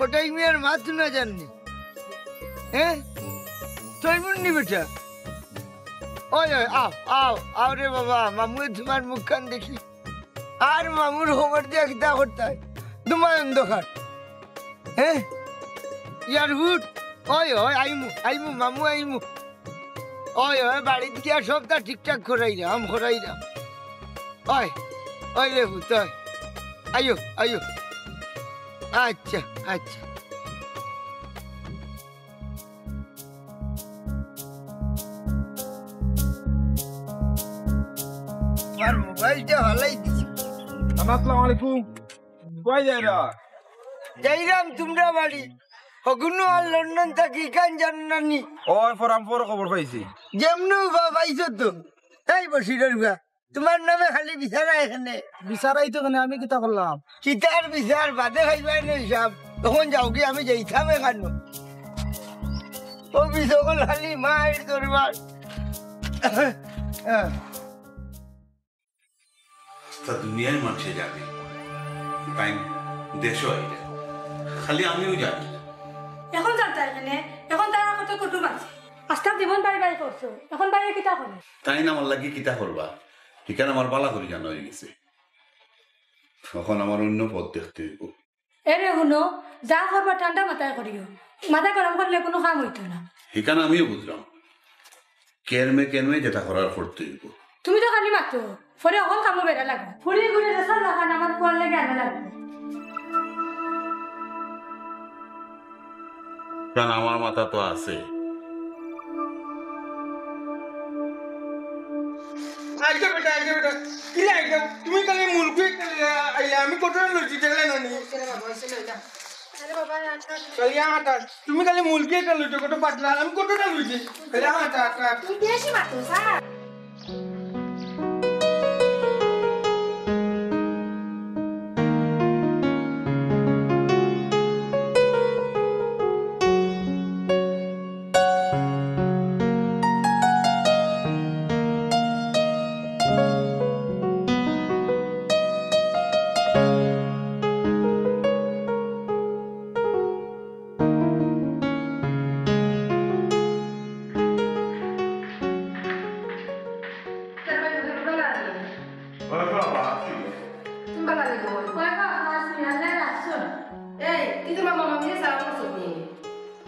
ওটাই মেয়ের মা তুই না জাননি হ্যাঁ তৈমুর নি বেটা ওই ওই আও আও আও রে বাবা মামু তোমার মুখখান দেখি আর মামুর হোমর দিয়ে কিতা করতে হয় তোমার অন্ধকার হ্যাঁ ইয়ার হুট ওই ওই আইমু মামু আইমু ওই ওই বাড়িতে গিয়া সবটা ঠিকঠাক করাইরাম ওই ওই রে হুট ওই আইও আইও আচ্ছা আচ্ছা আমার মোবাইলটা ভালাই দিছি আসসালামু আলাইকুম কই যাইরা যাইরাম তোমরা বাড়ি হগুনো আর লন্ডন থাকি কান জানানি ওই ফরাম পর খবর পাইছি যেমন পাইছো তো এই বসিরের ভা তোমার নামে খালি বিচারা এখানে বিচারাই তো কেন আমি কিতা করলাম কিতার বিচার বাদে খাইবাই না হিসাব তখন যাও কি আমি যাইতাম এখানো ও বিষকল খালি মায়ের দরবার তা দুনিয়ার মানুষে যাবে তাই দেশও আইলে খালি আমিও জানি এখন জানতা এখানে এখন তারা কত কুটুম আছে আস্তা জীবন বাড়ি করছো এখন বাইরে কিতা করে তাই না আমার লাগি কিতা করবা ঠিকান আমার বালা করি জানা হয়ে গেছে তখন আমার অন্য পথ দেখতে হইব এরে শুনো যা করবা ঠান্ডা মাথায় করিও মাথা গরম করলে কোনো কাম হইতো না ঠিকান আমিও বুঝলাম কেনমে যেটা করার করতে হইব তুমি তো খালি মাত্র ফলে অকল কামো বেড়া লাগবে ফুড়ি ঘুরে রেসার লাগান আমার কোয়ার লেগে আনা লাগবে কারণ আমার মাথা তো আছে আইজো বেটা কিলা আইজো তুমি কালে মুলকি আইলা আমি কোটরা লইছি দেখলে না নি কালিয়া হাটা তুমি কালে মুলকি একটা লইছো কত পাতলা আমি কোটরা লইছি কালিয়া হাটা তুমি বেশি মাত্র স্যার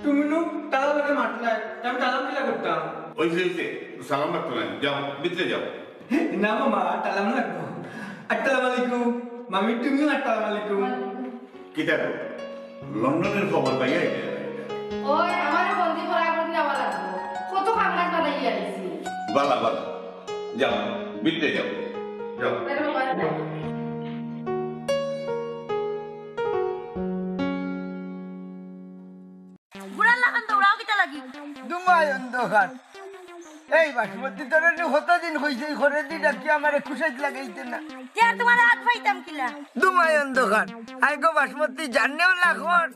তুমি নো তালা লাগে মারলা আমি তালা কিলা করতাম ওই যে সালাম রাখতো না যাও ভিতরে যাও না মামা তালাম লাগবো আসসালামু আলাইকুম মামি তুমিও আসসালামু আলাইকুম কিতা করো লন্ডনের খবর পাইয়া ওই আমার বন্দি করা করে নেওয়া লাগবে কত কাম কাজ বানাই আইছি বালা যাও ভিতরে যাও বুড়া লাগান তো ওরাও কিটা লাগি দুমাই অন্ধকার এই বাসমতি তোর কতদিন হয়েছে ঘরের দিটা কি আমার খুশাইত লাগাইতে না ইয়ার তোমার হাত পাইতাম কিলা দুমাই অন্ধকার আই গো বাসমতি জানলেও লাখর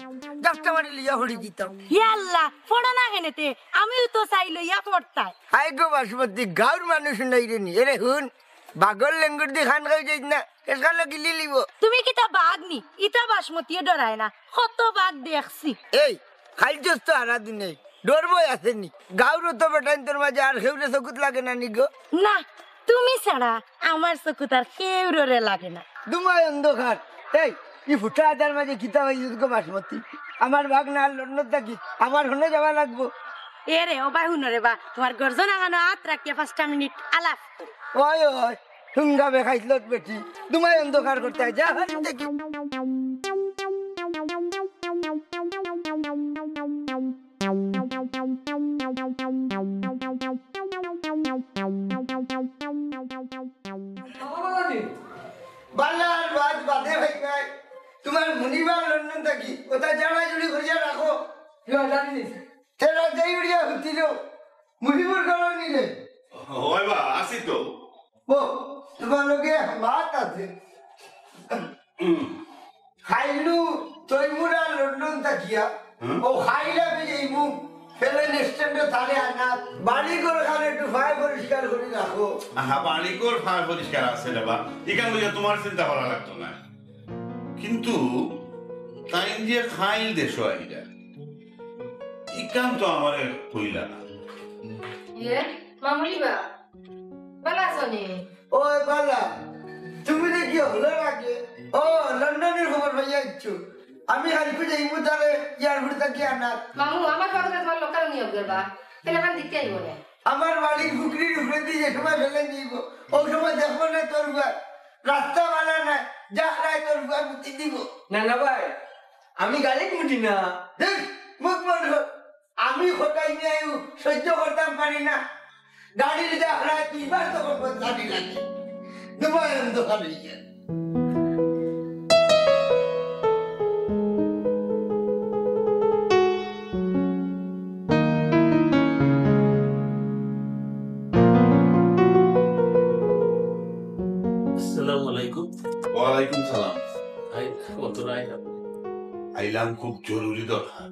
গাছটা মারি লিয়া হরি দিতাম ইয়া আল্লাহ পড়ো না কেনেতে আমিও তো চাইলো ইয়া পড়তাই আই গো বাসমতি গাঁর মানুষ নাই রে নি এরে হুন বাগল লেঙ্গুর দি খান খাই যাই না এসকালে গিলি লিব তুমি কিটা বাঘ নি ইটা বাসমতিয়ে ডরায় না কত বাঘ দেখছি এই খাইছস তো হারা দিনে ডরবই আসেনি গাঁর তো বেটাইন তোর মাঝে আর খেউরে চকুত লাগে না নি গো না তুমি ছাড়া আমার চকুত আর কেউরে লাগে না দুমাই অন্ধকার এই ই ফুটা আদার মাঝে কিতা হয়েছে গো বাসমতি আমার ভাগ না লন্ডন থাকি আমার হনে যাওয়া লাগবো এ রে ও বাই হুনরে বা তোমার গর্জন আগানো হাত রাখিয়া 5 মিনিট আলাপ ওই ওই হুঙ্গাবে খাইছিল বেটি দুমাই অন্ধকার করতে যা দেখি বালার বাদ বাদে ভাই ভাই তোমার মুনিবার লন্ডন থাকি ওটা জানা জুড়ি করিয়া রাখো তেরা যাই উড়িয়া হচ্ছিল মুনিবর কারণ নিলে ওই বা আসি তো ও তোমার লোকে বাত আছে খাইলু তৈমুরা লন্ডন থাকিয়া ও খাইলা যাইমু ফেলেন স্ট্যান্ডে তারে আনা বাড়ি করে খানে একটু ফায় পরিষ্কার করে রাখো আহা বাড়িঘর ফার পরিষ্কার আছে রে বা এখান লইয়া তোমার চিন্তা করা লাগতো না কিন্তু তাই যে খাইল দেশ আইরা ইকাম তো আমার কইলা না মামুলিবা ভালো আছো নি? ও বালা তুমি দেখি হলো আগে ও লন্ডনের খবর পাইয়া ইচ্ছু আমি হারিপে যাই মুতারে এয়ারপোর্ট থেকে আনা মামু আমার ঘরে তোমার লোকাল নিয়োগ করবা কেন দিতে আইব না আমার বাড়ির পুকুরির উপরে দিয়ে যে সময় ফেলে দিব ওই সময় দেখবো না তোর ঘর রাস্তা বানা না যা রায় তোর ঘর মুতি দিব না না ভাই আমি গালি মুটি না দেখ মুখ বন্ধ আমি খোটাই নিয়ে সহ্য করতাম পারি না গাড়ির যা রায় তুইবার তখন গাড়ি লাগে দুবাই অন্ধকার হয়ে যায় ওয়ালাইকুম সালাম ও আইলাম খুব জরুরি দরকার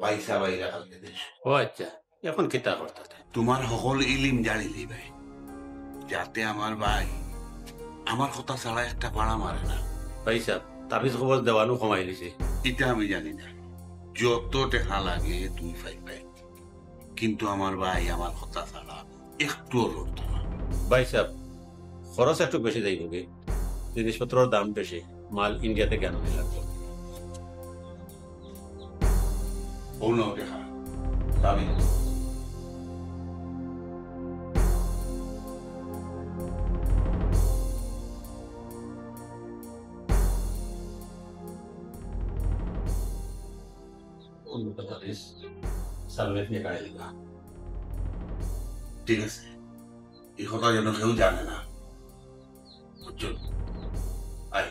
পয়সা বাইরা কালকে দেশ আচ্ছা এখন কিতা করতে তোমার সকল ইলিম জানি দিবে যাতে আমার ভাই আমার কথা ছাড়া একটা পাড়া মারে না পয়সা তাবিজ খবর দেওয়ানো কমাই দিছে এটা আমি জানি না যত টাকা লাগে তুমি পাইবে কিন্তু আমার ভাই আমার কথা ছাড়া একটুও লড়তো না ভাই সাহেব খরচ একটু বেশি যাইব কি জিনিসপত্রের দাম বেশি মাল ইন্ডিয়া থেকে আনতে লাগবে অন্য টাকা দামি ঠিক আছে এই কথা যেন কেউ জানে না বুঝছো আয়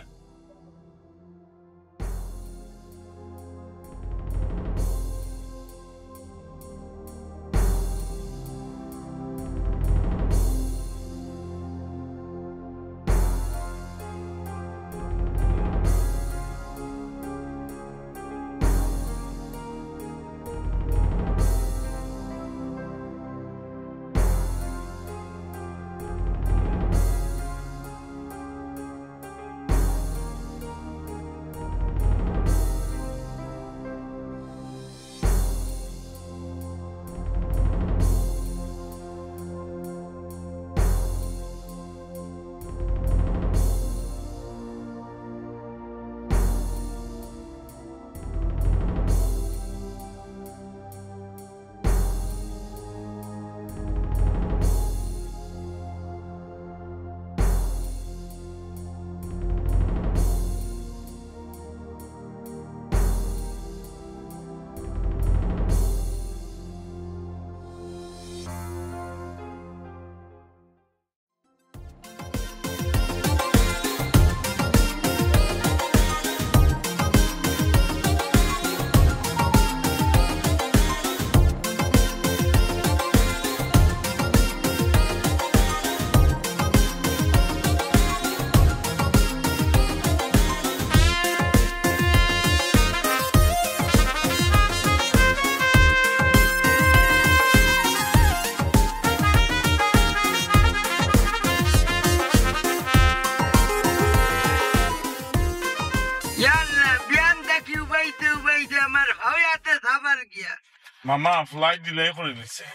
মামা ফ্লাইট ডিলে করে দিছে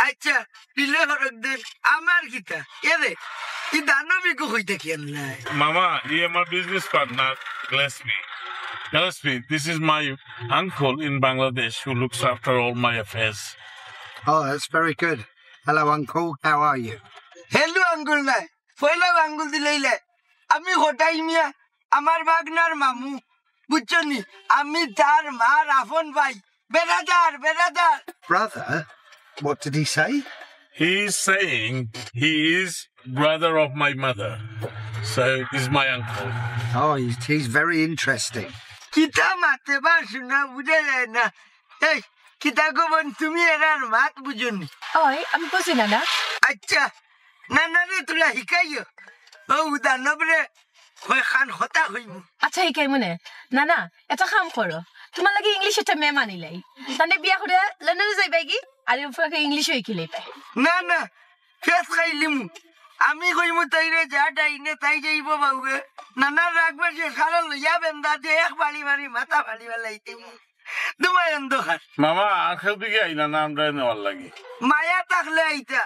আচ্ছা দিলে হরক দেন আমার কিতা এরে কি দানবী কো হইতে কেন নাই মামা ই আমার business partner Gillespie, this is my uncle in Bangladesh who looks after all my affairs. Oh, that's very good. Hello, Uncle. How are you? Hello আঙ্গুল নাই পয়লা আঙ্গুল দিলেইলে আমি হটাই মিয়া আমার বাগনার মামু বুঝছো নি আমি তার মার আপন ভাই বেরাদার Brother? What did he say? He's saying he is brother of my mother. So he's my uncle. Oh, he's very interesting. কিতা মাতে বা শোনা বুঝে যায় না এই কিতা গোবন তুমি এরার মাত বুঝুনি ওই আমি কইছি না না আচ্ছা না রে তুলা শিকাইও ও দানবরে কয় খান হতা হইব আচ্ছা শিকাই মনে না না এটা কাম করো তোমার লাগে ইংলিশ একটা মেয়ে মানিলাই তানে বিয়া করে লন্ডনে যাইবাই কি আর উপরে ইংলিশ শিখিলেই পাই না ফেস খাইলিমু আমি কইমু তাইরে যা ডাইনে তাই যাইব বাউবে নানা রাখবে সে খালো লইয়া বেন্দা দিয়ে এক বাড়ি মারি মাথা ফাড়ি বেলাইতে তোমায় অন্ধকার মামা আর খেউ দিকে আইলা না আমরা নেওয়ার লাগে মায়া থাকলে আইতা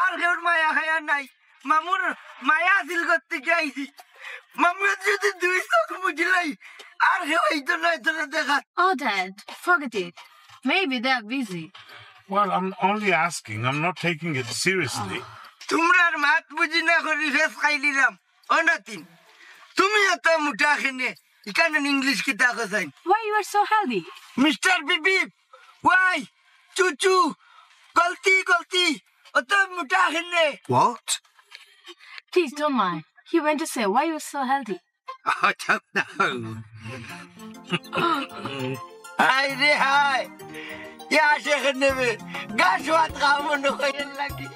আর কেউ মায়া খায়া নাই মামুর মায়া আছিল করতে আইছি মামুর যদি 2 চোখ মুজিলাই আর কেউ আইতো নয় তোরা দেখা Oh, Dad, forget it. Maybe they're busy. Well, I'm only asking. I'm not taking it seriously. তোমরার মাত বুঝি না করি ফেস খাই দিলাম অনাতিন তুমি এত মুঠা খেনে এখানে ইংলিশ কিতা কইছেন Why you are so healthy? Mister Bibi Y চুচু গলতি অত মুঠা খেনে What? Please don't mind. He went to say why you are so healthy. I don't know. হাই রে হাই ইয়া শেখে নেবে গাছ ভাত খাবো না কইেন লাগি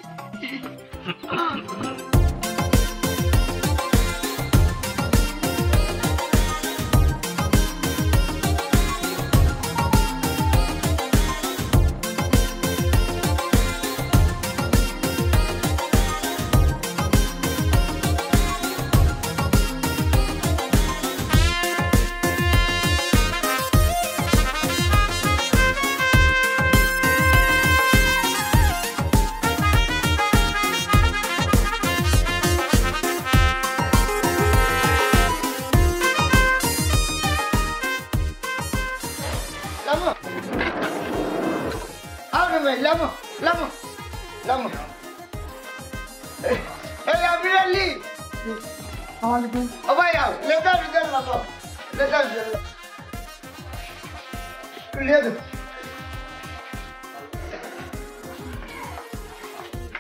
Lamo. Hey, Abirali. Oh, vaya, le da lamo. Le da.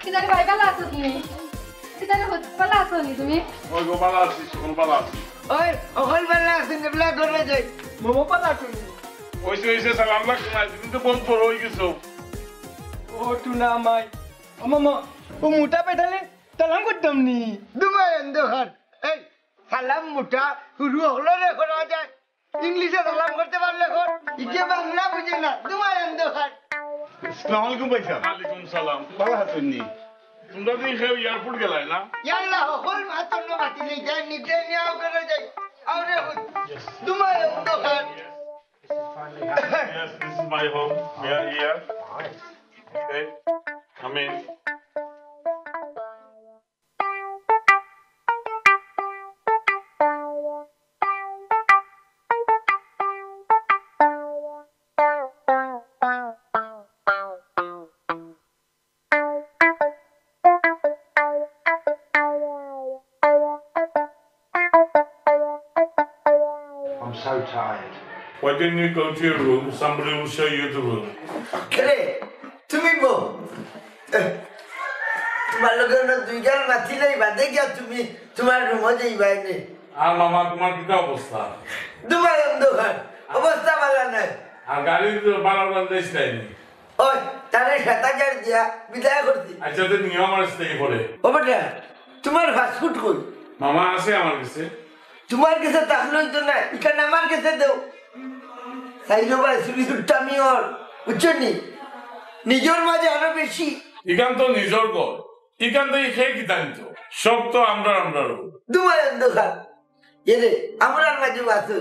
কিদারে ভাই ভালো আছো তুমি কিদারে ভালো আছো তুমি ওই গো ভালো আছিস কোন ভালো আছিস ওই ওখান বেলা আসেন এবলা করে যাই মোমো পালা তুমি ওইসে সালাম লাগছে না তুমি তো বন্ধ হয়ে গেছো ও টুনা মাই ও মামা ও মোটা পেটালে তালাম করতাম নি দুমাই অন্ধকার এই সালাম মুঠা শুরু হলো রে করা যায় ইংলিশে সালাম করতে পারলে কর ইকে বাংলা বুঝে না দুমাই অন্ধকার আসসালামু আলাইকুম ভাইজান ওয়ালাইকুম সালাম ভালো আছেন নি তোমরা তো খেয়ে এয়ারপোর্ট গেলাই না ইয়াল্লা হল মাতন্ন মাতি নেই যাই নিতে নিয়াও করে যাই আরে দুমাই অন্ধকার Yes, this is my home. We are here. Okay. Come in. I'm so tired. Why didn't you go to your room? Somebody will show you the room. কেরে তুমি বউ তোমার লোকের দুই গাল মাতি নাই বাদে গিয়া তুমি তোমার রুমে যাইবাই নে আর মামা তোমার কি অবস্থা? দুমাই অন্ধকার অবস্থা ভালো নাই আর গাড়ির বাড়াবার দেশ নেয়নি। ওই তারে ৭০০০ দিয়া বিদায় করছি আচ্ছা তো নিয়ম আমার থেকে পড়ে। ও বেটা তোমার ফাস্টফুড কই মামা আছে আমার কাছে। তোমার কাছে তাহলেই তো না এখানে আমার কাছে দেও সাইলো ভাই শুধু আমি ওর বুঝছনি নিজের মাঝে আরো বেশি ইখান তো নিজর ঘর ইখান থেকে খেয়ে কি জানি তো সব তো আমরা দুমাই অন্ধকার এরে আমার মাঝে বাসু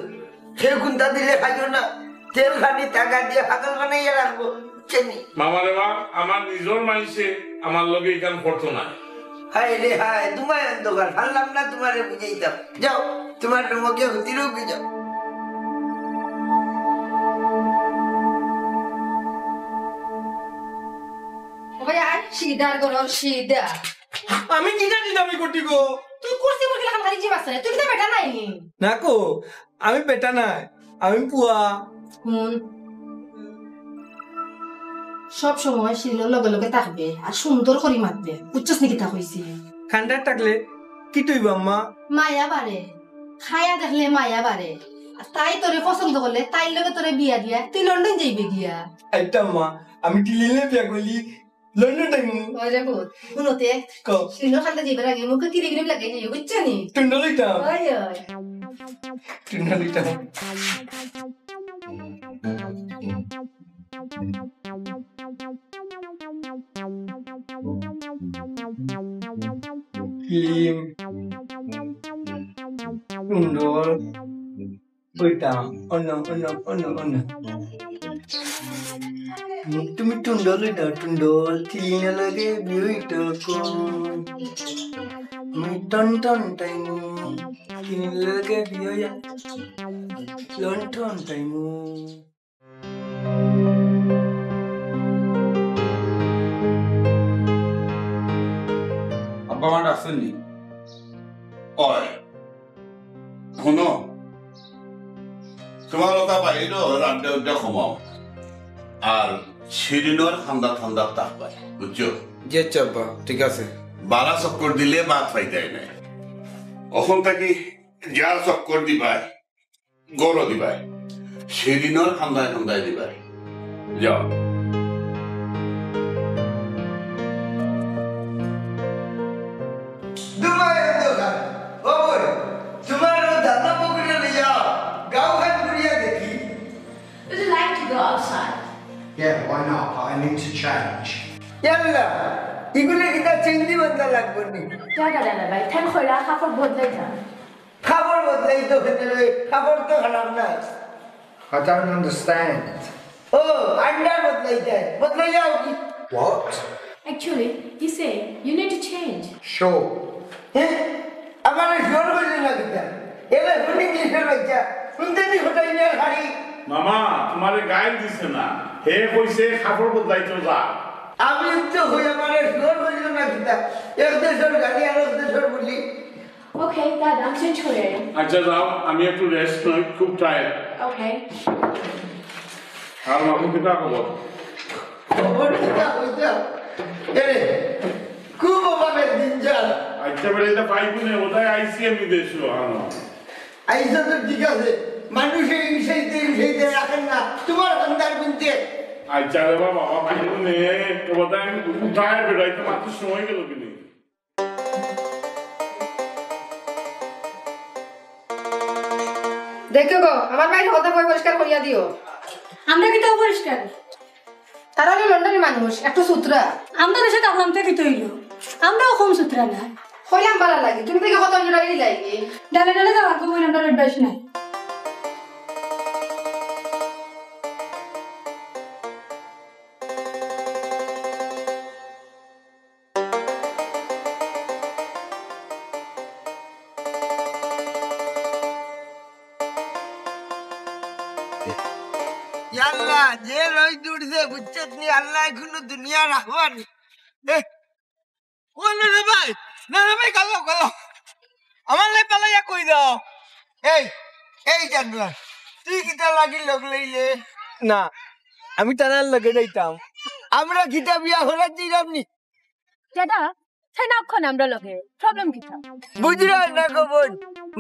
খেয়ে গুন্তা দিলে খাইও না তেল খানি টাকা দিয়ে হাতল বানাইয়া রাখবো বুঝছনি মামারে বা আমার নিজর মাইসে আমার লগে ইখান করতো না হায় রে হায় দুমাই অন্ধকার ভাবলাম না তোমারে বুঝাইতাম যাও তোমার রুমকে হতিরও যাও সিদার করো সিদা আমি কিনা আমি করতি গো তুই কুর্সি মুরগি লাগান খালি জিম আছে তুই তো বেটা নাই নি না কো আমি বেটা নাই আমি পুয়া হুন সব সময় শিলের লগে লগে থাকবে আর সুন্দর করে মাতবে বুঝছস নাকি তা কইছি ঠান্ডা থাকলে কি তুইব আম্মা মায়া বাড়ে খায়া দেখলে মায়া বাড়ে আর তাই তোরে পছন্দ করলে তাই লগে তোরে বিয়া দিয়া তুই লন্ডন যাইবে গিয়া আইতা আম্মা আমি টিলিলে বিয়া কইলি লন্ডন টাইমু ওরে বহুত শুনতে কো শিলো খান্তা যাইবার আগে মুখে কিরে কিরে লাগে যাই বুঝছ নি টুন্ডা লইতা ওই ওই টুন্ডা লইতা ক্লিম সুন্দর বইতাম অন্য অন্য অন্য অন্য তুমি টুন্ডল এটা টুন্ডল তিন লাগে বিউটা কোন আমি টন টন টাইমু তিন লাগে বিউয়া লন টন টাইমু আব্বা মা ডাকছেননি ওই শুনো তোমার কথা বাইরে রান্না উদ্যা কমাও আর শিরিনোর ঠান্ডা ঠান্ডা তাপ পায় বুঝছো জি চাপা ঠিক আছে 12 চক্কর দিলে ভাত পাইতে নাই এখন থাকি যার চক্কর দিবাই গরো দিবাই শিরিনোর ঠান্ডায় ঠান্ডায় দিবাই যাও দুবাই দোকান ও বল তোমার দাদা বকরে লিয়া গাঁও খান করিয়া দেখি Would you like to go outside? Yeah, why not? But I need to change. ইয়াল্লা ইগুলো কিটা চিংড়ি বান্দা লাগবে নি জায়গা জানা ভাই ঠ্যাং খয়রা কাপড় বদলাই যা খাবার বদলাই তো খেতে খাবার তো খারাপ না I don't understand. ও আন্ডা বদলাই যায় বদলাই যাও কি What? Actually, he said you need to change. Sure. হ্যাঁ আমার জোর হইলে না কিটা এলে হুনি ইংলিশের বাচ্চা শুনতে নি হটাই না খাড়ি মামা তোমারে গাইড দিছে না হে কইছে খাবার বদলাইতে যা আমি তো হই আমার জোর হইলে না কিটা এক দেশের গাড়ি আর এক দেশের বলি Okay, Dad, I'm change for you. আচ্ছা যাও আমি একটু রেস্ট নই খুব টায়ার্ড Okay. আর মামু কিটা খবর খবর কিটা হইতা এরে খুব অভাবের দিন যান আচ্ছা বেড়াইতে পাইবো না ওটাই আইসি আমি দেশ আনো আইসা তো ঠিক আছে মানুষে ইংসাইতে রাখেন না তোমার বান্দার বিনতে আচ্ছা রে বাবা পাইবো নে ওটাই উঠায় বেড়াইতে মাত্র সময় গেল কিনি দেখো গো আমার বাইরে কথা পরিষ্কার করিয়া দিও আমরা কি তো পরিষ্কার তারা হলো লন্ডনের মানুষ একটু সূত্রা আমরা দেশে তাপলাম থেকে তৈল আমরাও কম সূত্রা না হইলাম ভালো লাগে তুমি থেকে কত জোড়াই লাগে ডালে ডালে যাওয়ার কোনো নাম্বার অভ্যাস নাই আল্লাহ যে রই দুড়ছে বুঝছত নি আল্লাহ এখনো দুনিয়া রাখবানি ও না ভাই কালো আমার লাই পালাইয়া কই দাও এই জানলার তুই কিটা লাগি লগ লইলে না আমি টানার লগে যাইতাম আমরা কিটা বিয়া হলা দিলাম নি দাদা তাই না এখন আমরা লগে প্রবলেম কিটা বুঝরা না কবন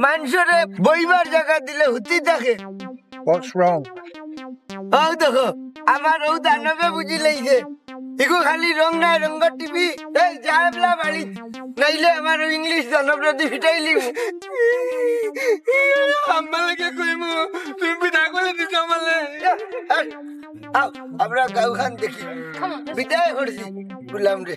মানুষরে বইবার জায়গা দিলে হুতি থাকে What's wrong? ও দেখো আমার ও দানবে বুঝি লইছে এগো খালি রং নাই রঙ্গ টিভি এই যাবলা বাড়ি নাইলে আমার ইংলিশ জনপ্রতি ফিটাইলি আমার লাগে কইমু তুমি বিদা করে দিছ আমালে আমরা গাঁও খান দেখি বিদায় করছি বললাম রে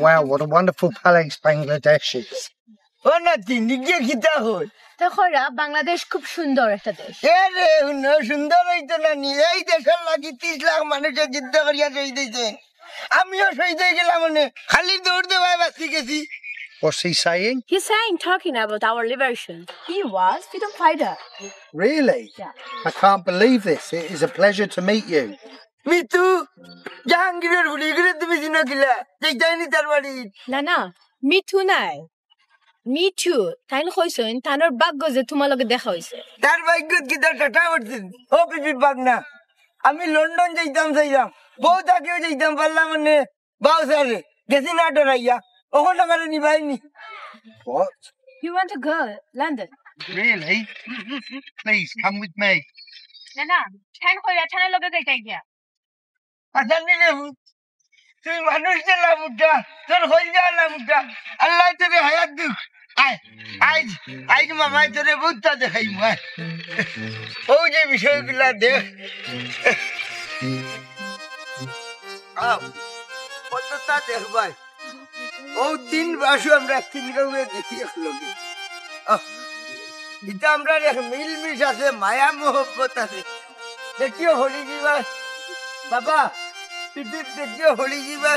Wow, what a wonderful palace Bangladesh is. ও নাতি নিজে খিতা হই দেখরা বাংলাদেশ খুব সুন্দর একটা দেশ এ রে সুন্দর হইতো না নি এই দেশের লাগি 30 লাখ মানুষের যুদ্ধ করিয়া শহীদ হইছে আমিও শহীদ হয়ে গেলাম মানে খালি দৌড় দেওয়ায় বাঁচি গেছি What's he saying? He's saying talking about our liberation. He was freedom fighter. Really? Yeah. I can't believe this. It is a pleasure to meet you. Mitu জাহাঙ্গীরের ভুলি করে তুমি চিনো কিলা যাইনি তার বাড়ি না মিঠু নাই মিঠু তাইন কইছেন তানোর ভাগ্য যে তোমার লগে দেখা হইছে তার ভাগ্যত কি তার টাটা করছেন ও পিপি পাগনা আমি লন্ডন যাইতাম বউ তাকেও যাইতাম পারলাম মানে বাউ সারে গেছি না ডরাইয়া ওখান আমার নিবাইনি What? You want to go London? Really? Please come with me. না তাইন কইরা তানোর লগে যাইতাই গিয়া আচ্ছা নিলে তুই মানুষ দিলাম উঠা তোর হয়ে যাওয়ালাম উঠা আল্লাহ তোরে হায়াত দুঃখ আজ মামাই তোরে বুদ্ধা দেখাই মায় ও যে বিষয়গুলা দেখ কতটা দেখবাই ও 3 বাসু আমরা 3 গাঁয়ে দেখি একলগে এটা আমরা এক মিলমিশ আছে মায়া মোহব্বত আছে দেখিও হলি দিবা বাবা পিটির দেখিও হলি দিবা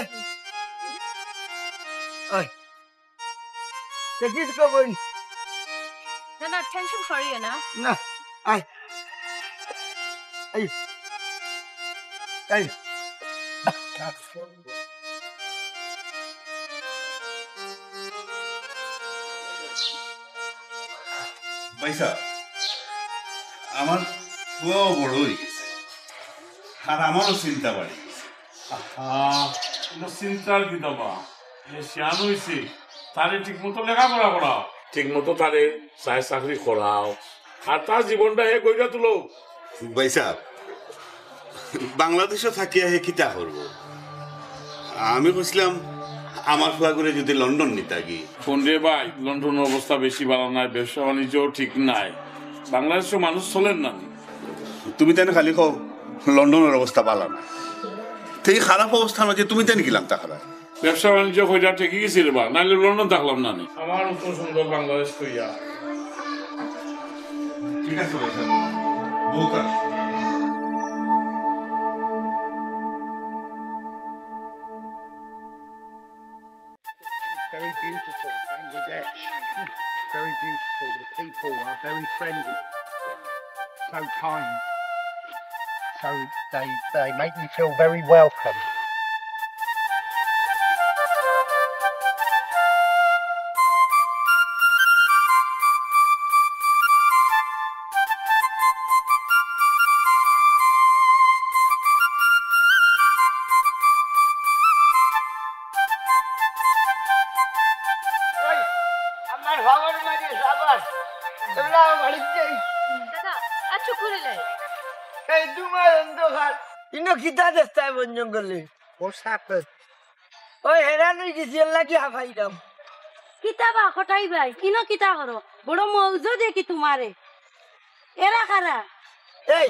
ওই দেখিস কবন না টেনশন করিও না না আয় আয় আয় পয়সা আমার খুব বড় হয়ে গেছে আর আমারও চিন্তা বাড়ি গেছে চিন্তার কি দেবা শিয়ান হয়েছে তারে ঠিক মতো লেখাপড়া করাও ঠিক মতো তারে চাকরি করাও আর তার জীবনটা হে কইরা তুলো পয়সা বাংলাদেশে থাকিয়া হে কিতা করবো আমি কইছিলাম আমার ফুয়া করে যদি লন্ডন নিতা কি ফোন রে ভাই লন্ডনের অবস্থা বেশি ভালো নাই ব্যবসা বাণিজ্য ঠিক নাই বাংলাদেশের মানুষ চলেন না তুমি তেন খালি কও লন্ডনের অবস্থা ভালো না সেই খারাপ অবস্থা নয় যে তুমি তেন গেলাম তা খারাপ ব্যবসা বাণিজ্য কইরা ঠিকই গেছিল বা নাইলে লন্ডন থাকলাম না আমার এত সুন্দর বাংলাদেশ কইয়া ঠিক আছে বউকা Very beautiful, Bangladesh. Very beautiful. The people are very friendly, so kind. So they make me feel very welcome. আমার ভাগর মাঝে সাবাস তোমরা বাড়ি যাই দাদা আচ্ছা করে লাই এই তোমার অন্ধকার ইনো কিতা দেখতাই বন জঙ্গলে What's happened? ওই হেরানই গেছি লাগি হাফাইরাম কিতাবা হটাই ভাই কিনো কিতা করো বড় মৌজো দেখি তোমারে এরা কারা এই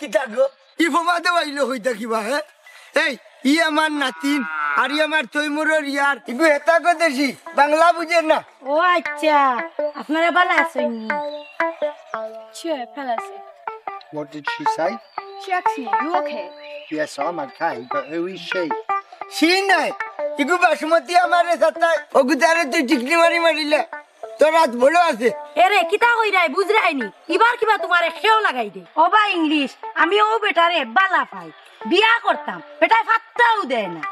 কিতা গো ই ফমাতে বাইলো হইতা কিবা হে এই ই আমার নাতিন আর ই আমার তৈমুরের ইয়ার ইগু হেতা কো দেশি বাংলা বুঝে না ও আচ্ছা আপনারা ভালো আছেন Sure, Palace. What did she say? She asked you, you okay? Yes, I'm okay, but who is she? সি নাই ইগু বাসমতি আমারে সাতাই ওগুদারে তুই টিকনি মারি মারিলে তোর রাত বড় আছে এরে কিতা কইরাই বুঝরাইনি এবার কিবা তোমারে খেও লাগাই দে ওবা ইংলিশ আমি ও বেটারে বালা পাই বিয়া করতাম বেটায় ফাত্তাও দেয় না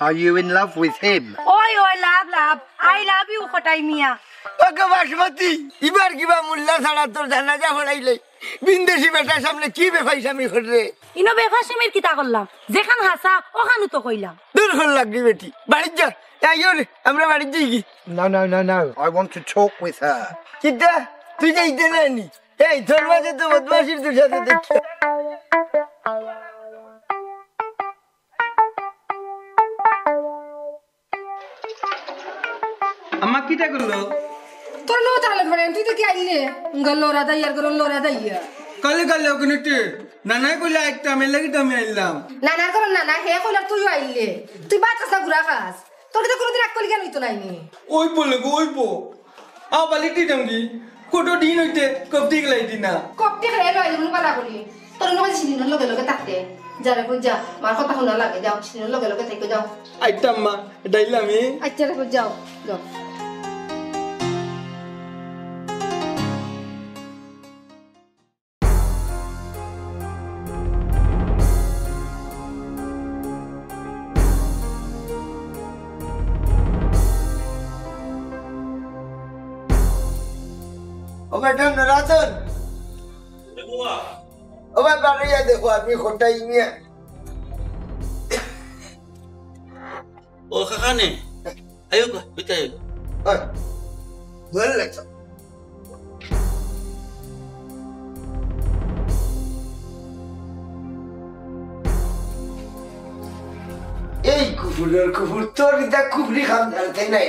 Are you in love with him? ওই ওই লাভ লাভ আই লাভ ইউ হটাই মিয়া ওকে বাসমতি এবার কিবা মুল্লা ছাড়া তোর জানাজা ফড়াইলে বিন্দেশি বেটার সামনে কি বেফাইসামি করে ইনো বেফাসিমের কিতা করলাম যেখান হাসা ওখানু তো কইলাম দূর হল লাগবি বেটি বাড়ির যা আইও রে আমরা বাড়ির যাই কি No. I want to talk with her. কিতা তুই যাইতে নানি এই তোর মাঝে তো বদমাশির তোর সাথে দেখি আমার কিটা করলো তোর নো তাহলে ঘরে তুই তো কি আইলে গল্লোরা দাইয়ার গরো লোরা দাইয়া কালে কালে ওখানে নানাই কইলে একটা আমি লাগি তো আমি আইলাম নানার করো নানা হে কইলা তুইও আইলে তুই বাতাসা ঘুরা খাস তোর তো কোনোদিন এক কলি কেন হইতো নাইনি ওই বলে গো ওই পো আও বালিটি ডাঙ্গি কোটো দিন হইতে কবদি গলাই দিনা কপটি খেয়ে লইলে মনে পালা করি তোর নয় সিদিনের লগে লগে থাকতে যারে কই যা মার কথা শোনা লাগে যাও সিদিনের লগে লগে থেকে যাও আইতাম মা ডাইলামি আচ্ছা রে যাও যাও ও ম্যাডাম নরাতন ও ভাই বাড়িয়া দেখো আমি খোটাই নিয়ে ও কাকানে আয়ো গো বিতাই ওই ভালো লাগছে এই কুকুরের কুকুর তোর এটা কুকুরি খাম জানতে নাই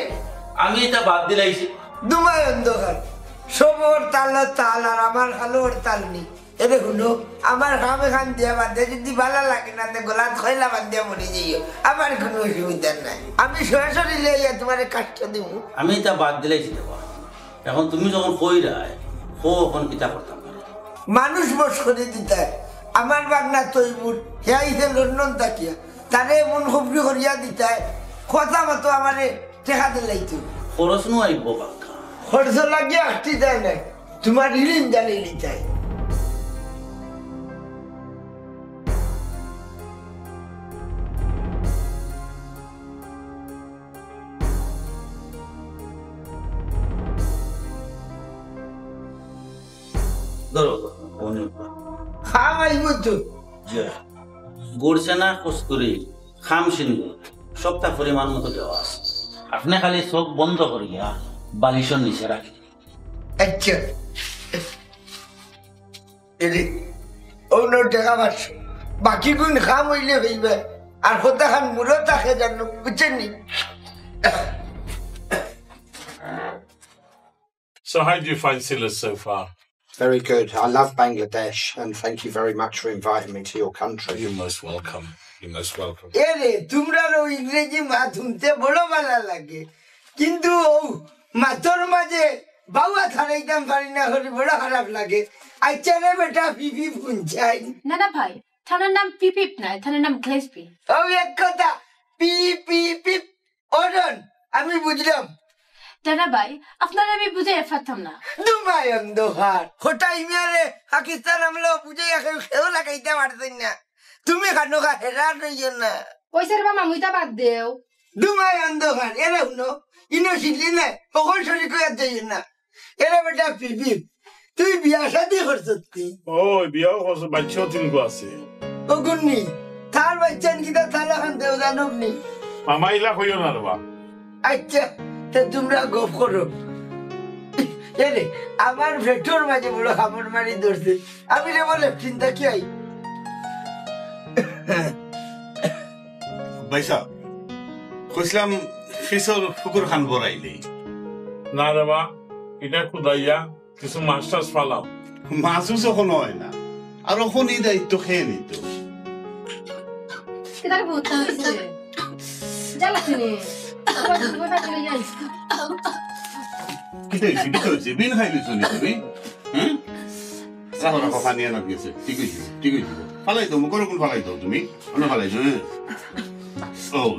আমি এটা বাদ দিলাইছি দুমায় অন্ধকার সবর তাল তাল আর আমার খালোর তাল নেই এরে শুনো আমার কামে খান দিয়া বান্ধে যদি ভালো লাগে না গলাত খয়লা বান্ধিয়া মরে যাইও আমার কোনো অসুবিধা নাই আমি সরাসরি লইয়া তোমার কাষ্ট দিব আমি তা বাদ দিলেই দেবো এখন তুমি যখন কইরাই এখন কিতা করতাম মানুষ বস করে দিতে আমার বাগনা তৈমুর হে আইছে লন্ডন থাকিয়া তারে মন খবরি করিয়া দিতে কথা মতো আমারে টেকা দিলাইতো খরচ নো আইব বাক্কা খরচ লাগিয়া আসতে যায় না তোমার ঋণ জানি নিতে ধরো খাম আইব তো গড়ছে না কস্তুরি খাম সিন্ধু সবটা পরিমাণ মতো দেওয়া আছে আপনি খালি চোখ বন্ধ করিয়া বালিশর নিচে রাখি আচ্ছা এরে অন্য টাকা পাচ্ছ বাকি গুণ খাম হইলে হইবে আর কথা খান মূলত থাকে জানো বুঝছেন নি So how do you find Silas so far? Very good. I love Bangladesh, and thank you very much for inviting me to your country. You're most welcome. You're most welcome. এরে তোমরা ইংরেজি মা শুনতে বড় ভালো লাগে কিন্তু মাতর মাঝে বাউয়া থানাইতাম পারি না হলে বড় খারাপ লাগে আচ্ছা রে বেটা পিপি পুঞ্চাই না না ভাই থানার নাম পিপিপ নাই থানার নাম গ্লেসপি ও এক কথা পি পি পি অরন আমি বুঝলাম দাদা ভাই আপনারা আমি বুঝে পারতাম না দুমাই অন্ধকার হঠাৎ মেরে পাকিস্তান আমলো বুঝে খেও লাগাইতে পারতেন না তুমি খানো খা হেরা নইও না পয়সার বা মামুইটা বাদ দেও দুমাই অন্ধকার এরা শুনো ইনো শিখলি না সকল শরীর করে যাই না এরা বেটা পিপি তুই বিয়া শাদি করছতি Oh, বিয়াও করছে বাচ্চাও তিনগো আছে ও গুন্নি তার বাচ্চান কিটা তালা খান দেও জানবনি মামা ইলা কইও না রবা আচ্ছা তা তোমরা গপ করো এরে আমার ভেটর মাঝে বড় খামর মারি ধরছে আমি রে বলে চিন্তা কি আই ভাইসা কইছিলাম ফিসর ফুকুর খান বড়াইলি না রবা এটা খুদাইয়া কিছু মাস্টার্স ফালাম মাসুস এখনো হয় না আর এখন এই দায়িত্ব খেয়ে নিত কেদার বহুত হইছে জ্বালাছিনি কি হয়েছে বিন খাইলি শুনি তুমি রাখো রাখো পানি আনা দিয়েছে ঠিক হয়েছে ফালাই দাও মুখের কোন ফালাই দাও তুমি অন্য ফালাইছো ও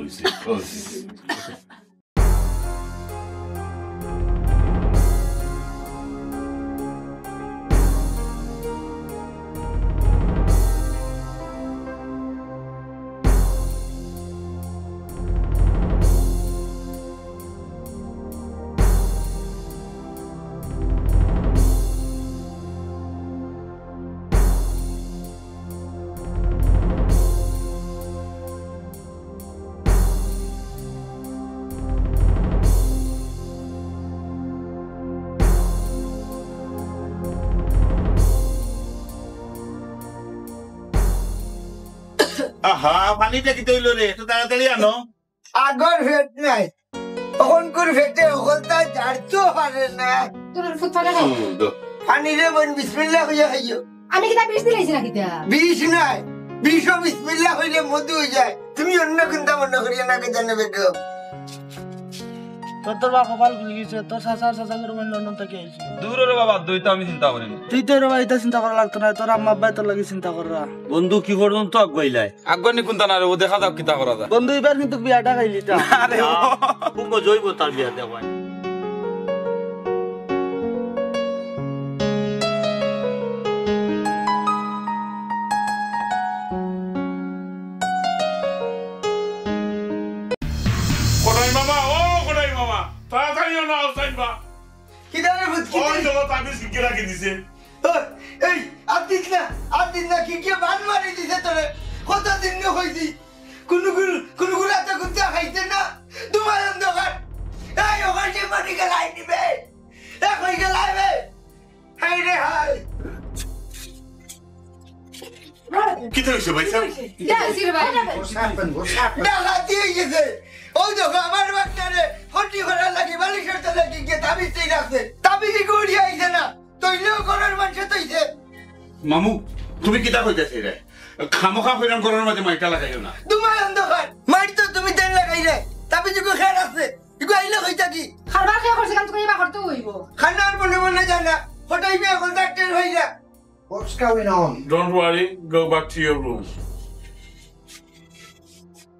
আহা পানিটা কি তৈল রে একটু তাড়াতাড়ি আনো আগর ভেট নাই তখন করে ভেটে ওখানটা ঝাড়তো পারে না তোর ফুটফাটা খাই পানি রে বোন বিসমিল্লাহ হইয়া খাইও আমি কিতা বিষ দিলাইছি না কিতা বিষ নাই বিষও বিসমিল্লাহ হইলে মধু হয়ে যায় তুমি অন্য চিন্তা মনে করিয়া না কে জানে বেটো তোর বা কপাল খুলে গেছে তোর চাচা করে লন্ডন থেকে আইছি দূর রে বাবা দুই তো আমি চিন্তা করি তুই তো রে এটা চিন্তা করা লাগতো না তোর আম্মা আব্বাই তোর লাগে চিন্তা করা বন্ধু কি করুন তো আগুয়াইলাই আগুয়ানি কোনটা না রে ও দেখা যাক কিতা করা যায় বন্ধু এবার কিন্তু বিয়াটা খাইলি তা আরে খুব জৈব তার বিয়া দেওয়া কোনাই মামা তাড়াতাড়ি না আউটসাইড বা কিদারে বুঝকি ওই জগৎ তাবিজ কি রাখি দিছে এই আদিন না কি বান মারি দিছে তোরে কত দিন হইছি কোন রাতে কুত্তা খাইতে না তোমার অন্ধকার এই ওখানে যে মাটি গেলাই নিবে কই গেলাইবে হাই রে হাই কি হয়েছে ভাই সাহেব ডাকাতি হয়ে গেছে ওই দেখো আমার বাচ্চারে ফটি করার লাগে বালিশের তলে গিয়ে তাবিজ রাখছে তাবিজ গড়িয়ে আইছে না তৈলেও করার মানুষ তৈছে মামু তুমি কিতা কইতাছি রে খামোখা হইরাম করার মাঝে মাইটা লাগাইও না তোমার অন্ধকার মাইট তো তুমি দেন লাগাই রে তবে যে খেয়াল আছে ইগো আইলে কইতা কি খাবার খেয়ে করছে কাম তুমি বা করতে হইব খানার মনে মনে জানা হঠাই বিয়া কন্ট্রাক্টর হইলা What's going on? Don't worry, go back to your room.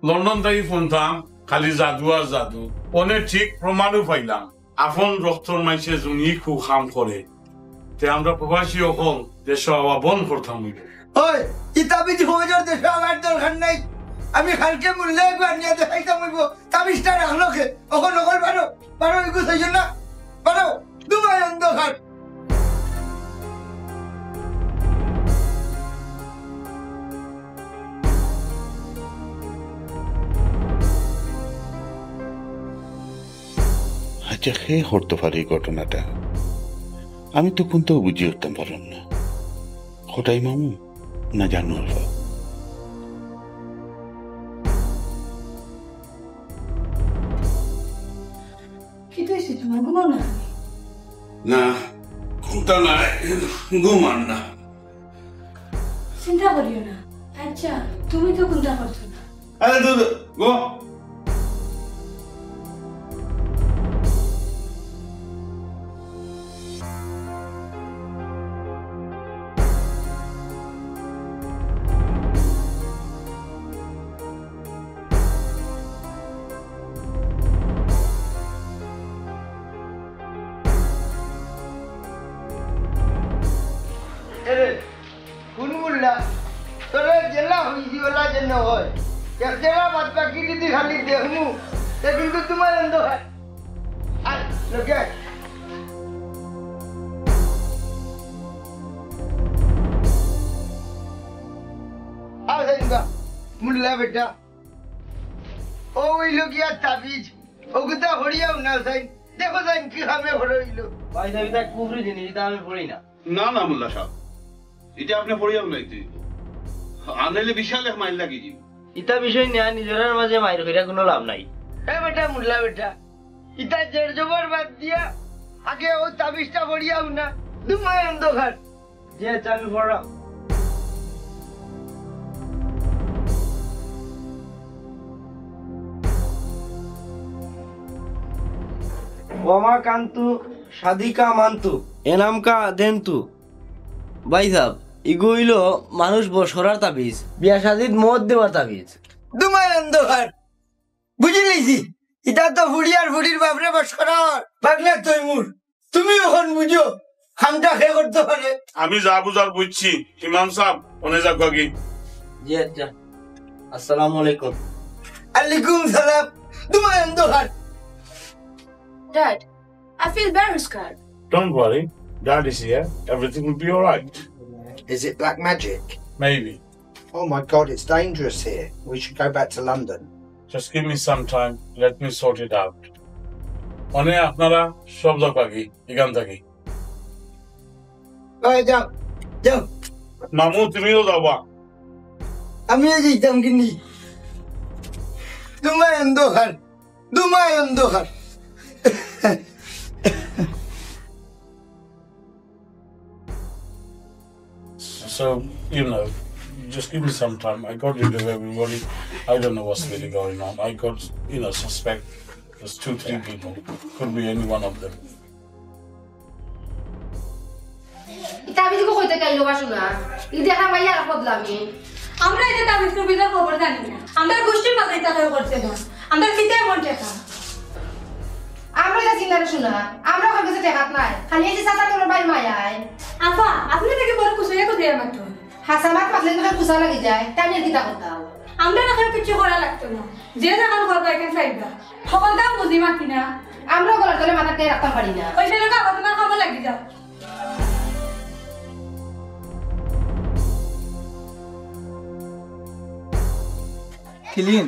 London থেকে শুনতাম খালি জাদু আর জাদু অনেক ঠিক প্রমাণও পাইলাম আপন রক্তর মাইসে জুনি খুব খাম করে তে আমরা প্রবাসী হল দেশ আবার বন্ধ করতাম ওই ইতাবি যে হয়ে যাওয়ার দেশে আমার দরকার নাই আমি খালকে মূল্য একবার নিয়ে দেখাইতাম হইব তাবিজটা রাখলো কে ওখন ওখন পারো এগু চাইছেন না পারো তোমার অন্ধকার আচ্ছা হে হতে পারে এই ঘটনাটা আমি তো কোনটাও বুঝিয়ে উঠতাম পারলাম না হঠাই মামু না জানো আলফা কি হয়েছে তোমার ঘুমাও না না কোনটা না ঘুমান না চিন্তা করিও না আচ্ছা তুমি তো চিন্তা করছো না আরে গো কুনমুল্লা তোরা জেলা হইছি ওলা যেন হয় এক জায়গা বাদ বাকি যদি খালি দেখমু তা কিন্তু তোমার অন্ধকার আর লোকে মুল্লা বেটা ও হইল কি আর তাবিজ ওগুতা হরিয়াও না সাইন দেখো সাইন কি খাবে হরইল ভাই এটা কুফরি জিনিস এটা আমি পড়ি না না না মোল্লা সাহেব এটা আপনি পড়িয়াও নাইতে আনলে বিশাল এক মাইল লাগি যাব ইটা বিষয় নিয়ে নিজের মাঝে মাইর কইরা কোনো লাভ নাই এ বেটা মুল্লা বেটা ইটা জের জবর বাদ দিয়া আগে ও তাবিজটা হরিয়াও না তোমার অন্ধকার যে চালু পড়া ওমা কান্তু সাদিকা মান্তু এনাম কা দেন্তু ভাই সাহেব ইগো হইলো মানুষ বসরার তাবিজ বিয়া শাদিত মত দেওয়ার তাবিজ তোমার অন্ধকার বুঝি লইছি ইটা তো ফুড়িয়ার ফুড়ির বাপরে বসরার বাগলে তৈমুর তুমি এখন বুঝো হামটা খে করতে পারে আমি যা বুঝার বুঝছি ইমাম সাহেব ওনে যাক গি জি আচ্ছা আসসালামু আলাইকুম আলাইকুম সালাম তোমার অন্ধকার Dad, I feel very scared. Don't worry, Dad is here. Everything will be all right. Is it black magic? Maybe. Oh my god, it's dangerous here. We should go back to London. Just give me some time. Let me sort it out. অনে আপনারা সব যাক গি এখান থেকে ওই যাও যাও মামু তুমিও যাবা আমিও যেতাম কিনি তোমার অন্ধকার তোমার অন্ধকার So, you know, just give me some time. I got rid of everybody. I don't know what's really going on. I got, suspect there's 2-3 people. Could be any one of them. তাবিজ কো কইতে কাইলো বাসুনা ই দেখা মাইয়া আর বদলামি আমরা এটা তাবিজ কবিতার খবর জানি না আমরা গোষ্ঠীর মাঝে এটা করছে না আমরা কিতে মন টেকা আমরা এটা চিন্তা শুনা আমরা ওখানে কাছে দেখাত নাই খালি এই যে সাতা তোর বাই মায়ায় আপা আপনি থেকে বড় কুসুয়া কো দেয়া মাত্র হাসামাত পাতলে তো কুসা লাগি যায় তাই আমি কিতা করতাম আমরা রাখার কিছু করা লাগতো না যে জায়গা করবা এখানে চাইবা সকল দাম বুঝি মাতি না আমরা গলার তলে মাথাতে রাখতে পারি না ওই জায়গা তোমার খবর লাগি যাও ক্লিন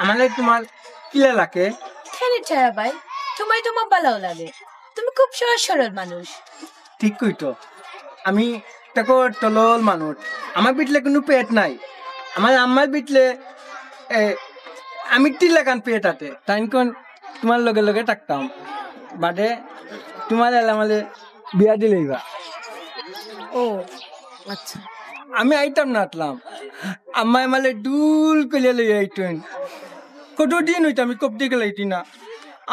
আমালে তোমার কিলা লাগে কেন ছাড়া ভাই তোমায় তোমার ভালো লাগে তুমি খুব সহজ সরল মানুষ ঠিক কইতো আমি তাকো তলল মানুষ আমার বিটলে কোনো পেট নাই আমার আম্মার বিটলে আমি টিলা কান পেট আতে তাই কোন তোমার লগে লগে থাকতাম বাদে তোমার এলামালে বিয়া দিলেইবা ও আচ্ছা আমি আইতাম না আটলাম আম্মাই মালে ডুল কইলে লই আইতেন কত দিন হইতে আমি কপটি গেলাইতি না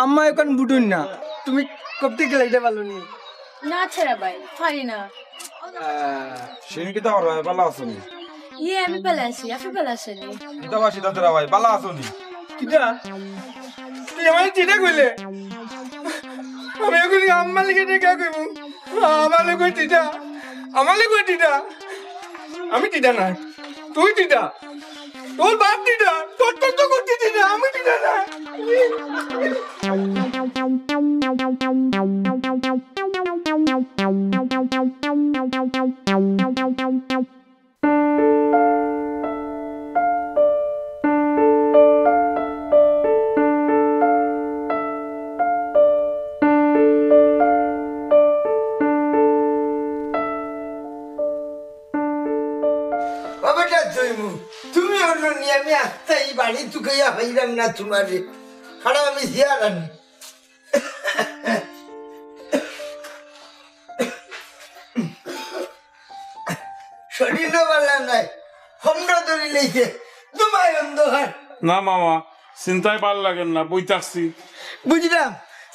আম্মা এখন বুডুন না তুমি কপটি গেলাইতে পারলো নি না ছেড়া ভাই পারি না সিন কিতা করবা ভালো আছনি ইয়ে আমি পেলাছি আপনি পেলাছেনি কিতা বাসি দাদরা ভাই ভালো আছনি কিটা তুই আমার চিঠা কইলে আমি এখন আম্মা লিখে দেখা কইব আমার কই চিঠা আমার কই চিঠা আমি চিঠা না তুই চিঠা তোর বাপ চিঠা তোর তো করতে চিঠা আমি চিঠা না তুমি হলো নি আমি আস্তে এই বাড়ি চুকাইয়া হইলাম না তোমারে খারাপ আমি জিয়ার আনি শরীর বললাম নাই হোমরা ধরি লেছে তোমায় অন্ধকার না মামা চিন্তায় ভাল লাগেন না বই থাকছি বুঝলাম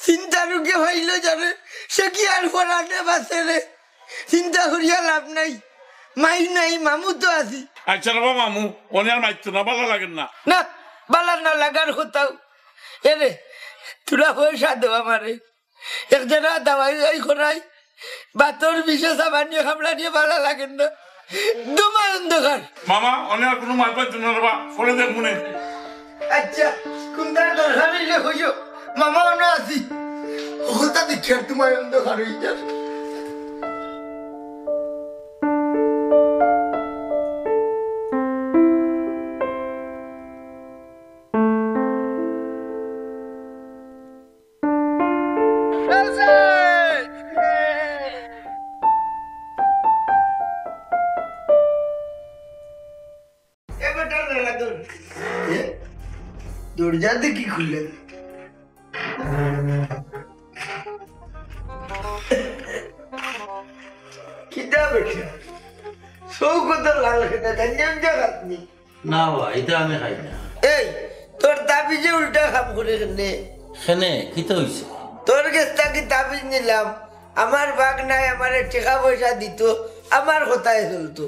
চিন্তা রুকে হইল যারে সে কি আর পড়াতে বাসে রে চিন্তা করিয়া লাভ নাই মাই নাই মামু তো আছি আচ্ছা বাবা মামু অনে আর মাইতো না ভালো লাগেন না না বালা না লাগার কোথাও এরে তোরা পয়সা দেওয়া আমারে একজনা দাওয়াই যাই করাই বাতর বিশেষ আমার নিয়ে খামলা নিয়ে ভালো লাগেন না তোমার অন্ধকার মামা অনে আর কোনো মাল পাইতো না বাবা ফলে দেখ মনে আচ্ছা কোনটা দরকার হইলে হইও মামা অন্য আছি ওটা দেখি আর তোমার অন্ধকার হয়ে যাবে দরজা দেখি খুললেন কিতা বেটা সৌকত লাল খেতে গঞ্জাম জাগাতনি না বাবা এটা আমি খাই না এই তোর তাবিজে উল্টা কাম করে কেনে সেনে কিতা হইছে তোর কাছে কি তাবিজ নিলাম আমার ভাগ নাই আমারে টাকা পয়সা দিত আমার কথায় চলতো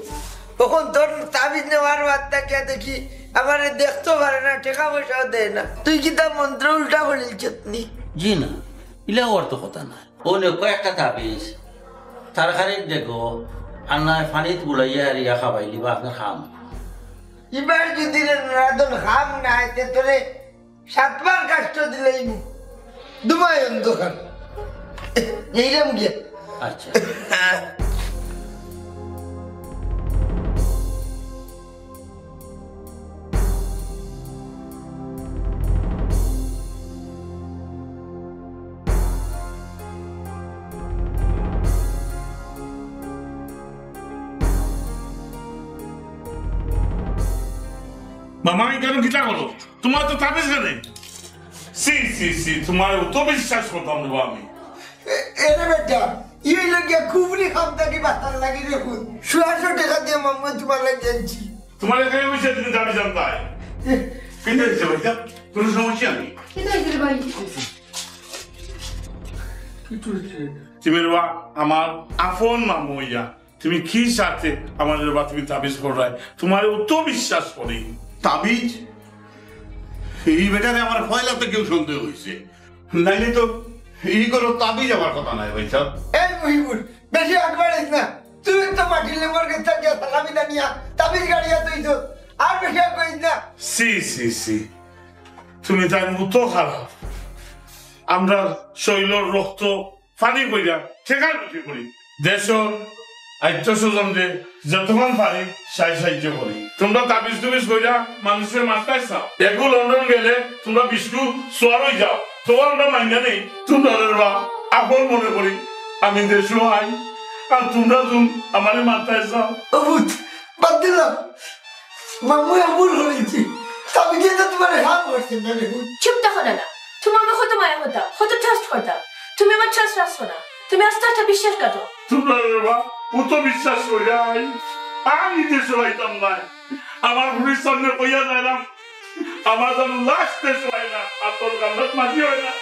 তখন তোর তাবিজ নেওয়ার বার্তা কে দেখি আমারে দেখতে পারে না টাকা পয়সাও দেয় না তুই কি তা মন্ত্র উল্টা বলিলছত নি জি না ইলা ওর তো কথা না ও নে কয়েকটা তাবিজ তারকারি দেখো আন্নায় ফানিত গুলাইয়া আর ইয়া খাবাইলি বা আপনার খাম এবার যদি রাধন খাম না আইতে তোরে 7 বার কষ্ট দিলেই দুমায় অন্ধকার এইরকম গিয়ে আচ্ছা মামা আমি কেন কিতা করো তোমার তো তাবিজ কেন সি সি সি তোমার তো বিশ্বাস করতাম না আমি এরে বেটা এই লাগিয়া খুবরি খাম থাকি বাতার লাগি দেখুন 100 টাকা দিয়ে মাম্মা তোমার লাগে আনছি তোমার এখানে বসে তুমি দাবি জানতাই কিন্তু হচ্ছে ভাইটা কোনো সমস্যা নেই তুমি রে আমার আপন মামু ইয়া তুমি কি সাথে আমাদের বা তুমি তাবিজ পড়াই তোমার অত বিশ্বাস করি তাবিজ এই বেটারে আমার ফয়লাতে কেউ সন্দেহ হয়েছে নাইলে তো এই করো তাবিজ আমার কথা নাই ভাই সাহেব এই মহিবুর বেশি আটবাড়িস না তুই তো মাটিলে মোর কাছে গিয়া সালামি দানিয়া তাবিজ গাড়িয়া তুই তো আর বেশি কইস না সি সি সি তুমি তার মতো খারাপ আমরা শৈলর রক্ত ফানি কইরা ঠেকার বুঝি করি দেশ আত্মস্বজনদের যতক্ষণ পারি সাহায্য করি তোমরা তাবিজ টুবিজ কইরা মানুষের মাথায় চাও এগু লন্ডন গেলে তোমরা বিষ্ণু সোয়ার হয়ে যাও তোমার আমরা মাইনা নেই তোমরা আপন মনে করি আমি দেশও আই আর তোমরা তুমি আমার মাথায় চাও অবুত বাদ দিলাম মামু ভুল করেছি তবে কি তোমার হাত করছে না রে চুপ থাকো না তুমি আমাকে কত মায়া হতা কত ট্রাস্ট করতা তুমি আমার ট্রাস্ট রাখছো না তুমি আস্তে আস্তে বিশ্বাস করো তোমরা পুত বিশ্বাস করিয়াই আমি দেশ হইতাম না আমার পুলিশ সামনে কইয়া যাইলাম আমার যেন লাস্ট দেশ হয় না আর তোর কান্দাত মাঝি হয় না